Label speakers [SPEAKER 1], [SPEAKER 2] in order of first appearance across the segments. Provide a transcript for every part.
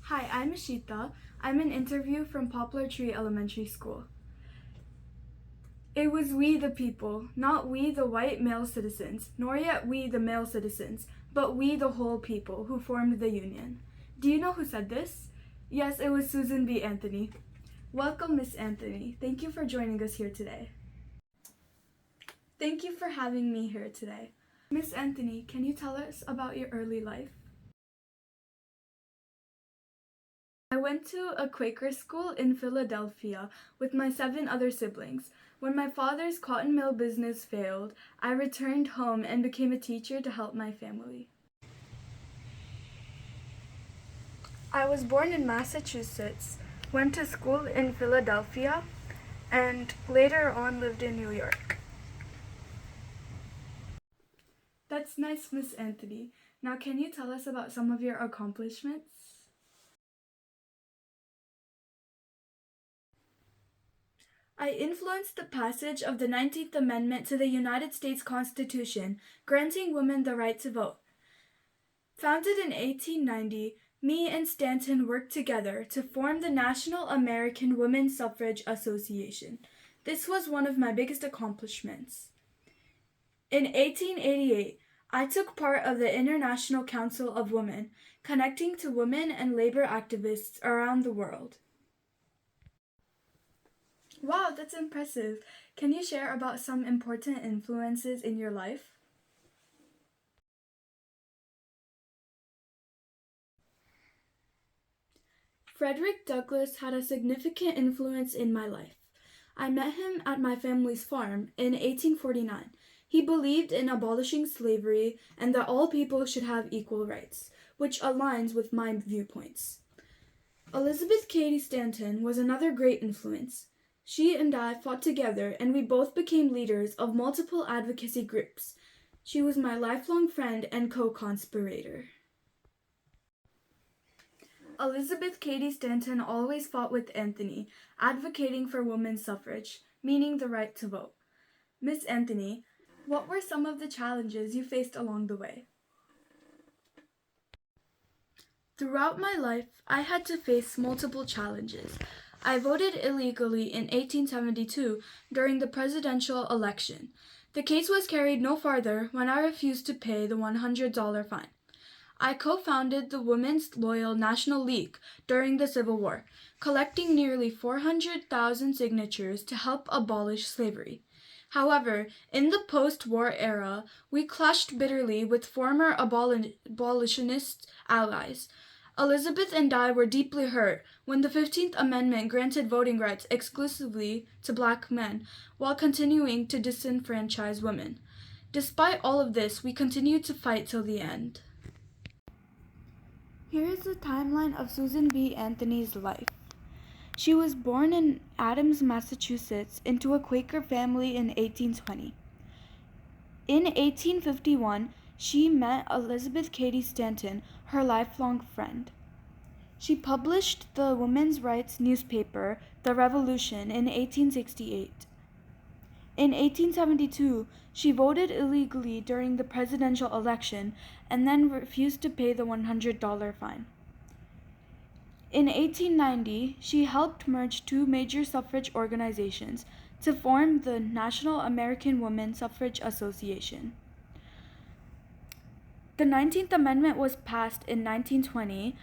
[SPEAKER 1] Hi, I'm Ishita. I'm an interview from Poplar Tree Elementary School. It was we the people, not we the white male citizens, nor yet we the male citizens, but we the whole people who formed the Union. Do you know who said this? Yes, it was Susan B. Anthony. Welcome, Miss Anthony. Thank you for joining us here today. Thank you for having me here today. Miss Anthony, can you tell us about your early life? I went to a Quaker school in Philadelphia with my 7 other siblings. When my father's cotton mill business failed, I returned home and became a teacher to help my family. I was born in Massachusetts, went to school in Philadelphia, and later on lived in New York. That's nice, Miss Anthony. Now can you tell us about some of your accomplishments? I influenced the passage of the 19th Amendment to the United States Constitution, granting women the right to vote. Founded in 1890, me and Stanton worked together to form the National American Women's Suffrage Association. This was one of my biggest accomplishments. In 1888, I took part of the International Council of Women, connecting to women and labor activists around the world. Wow, that's impressive. Can you share about some important influences in your life? Frederick Douglass had a significant influence in my life. I met him at my family's farm in 1849. He believed in abolishing slavery and that all people should have equal rights, which aligns with my viewpoints. Elizabeth Cady Stanton was another great influence. She and I fought together, and we both became leaders of multiple advocacy groups. She was my lifelong friend and co-conspirator. Elizabeth Cady Stanton always fought with Anthony, advocating for women's suffrage, meaning the right to vote. Miss Anthony, what were some of the challenges you faced along the way? Throughout my life, I had to face multiple challenges. I voted illegally in 1872 during the presidential election. The case was carried no farther when I refused to pay the $100 fine. I co-founded the Women's Loyal National League during the Civil War, collecting nearly 400,000 signatures to help abolish slavery. However, in the post-war era, we clashed bitterly with former abolitionist allies. Elizabeth and I were deeply hurt when the 15th Amendment granted voting rights exclusively to black men while continuing to disenfranchise women. Despite all of this, we continued to fight till the end. Here is the timeline of Susan B. Anthony's life. She was born in Adams, Massachusetts, into a Quaker family in 1820. In 1851, she met Elizabeth Cady Stanton, her lifelong friend. She published the women's rights newspaper, The Revolution, in 1868. In 1872, she voted illegally during the presidential election and then refused to pay the $100 fine. In 1890, she helped merge 2 major suffrage organizations to form the National American Women's Suffrage Association. The 19th Amendment was passed in 1920,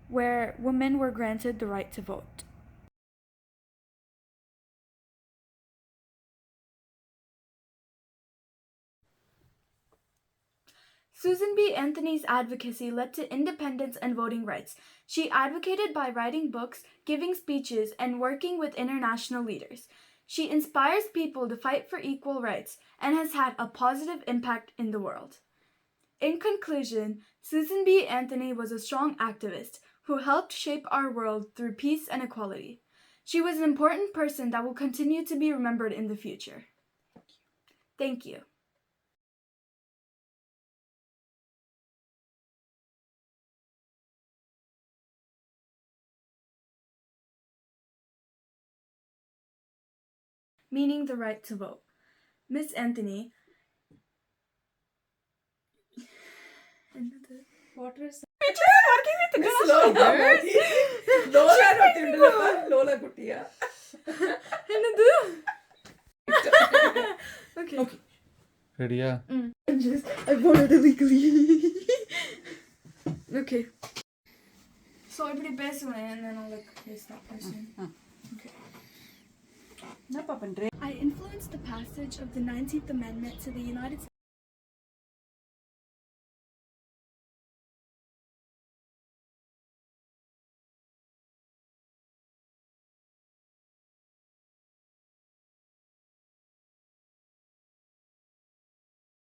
[SPEAKER 1] where women were granted the right to vote. Susan B. Anthony's advocacy led to independence and voting rights. She advocated by writing books, giving speeches, and working with international leaders. She inspires people to fight for equal rights and has had a positive impact in the world. In conclusion, Susan B. Anthony was a strong activist who helped shape our world through peace and equality. She was an important person that will continue to be remembered in the future. Thank you. Meaning the right to vote. Miss Anthony.
[SPEAKER 2] What was
[SPEAKER 1] We're just working with the
[SPEAKER 2] slow, girl. Lola ಗೊತ್ತಿರಲಿಲ್ಲಪ್ಪ Lola ಕೊಟ್ಟಿಯಾ
[SPEAKER 1] என்னது Okay.
[SPEAKER 3] ரெடியா?
[SPEAKER 1] I voted illegally. Okay. So everybody பேசுவேன் and then I'll like face that person. Okay.
[SPEAKER 2] என்னப்பா பண்றே?
[SPEAKER 1] I influenced the passage of the 19th Amendment to the United States.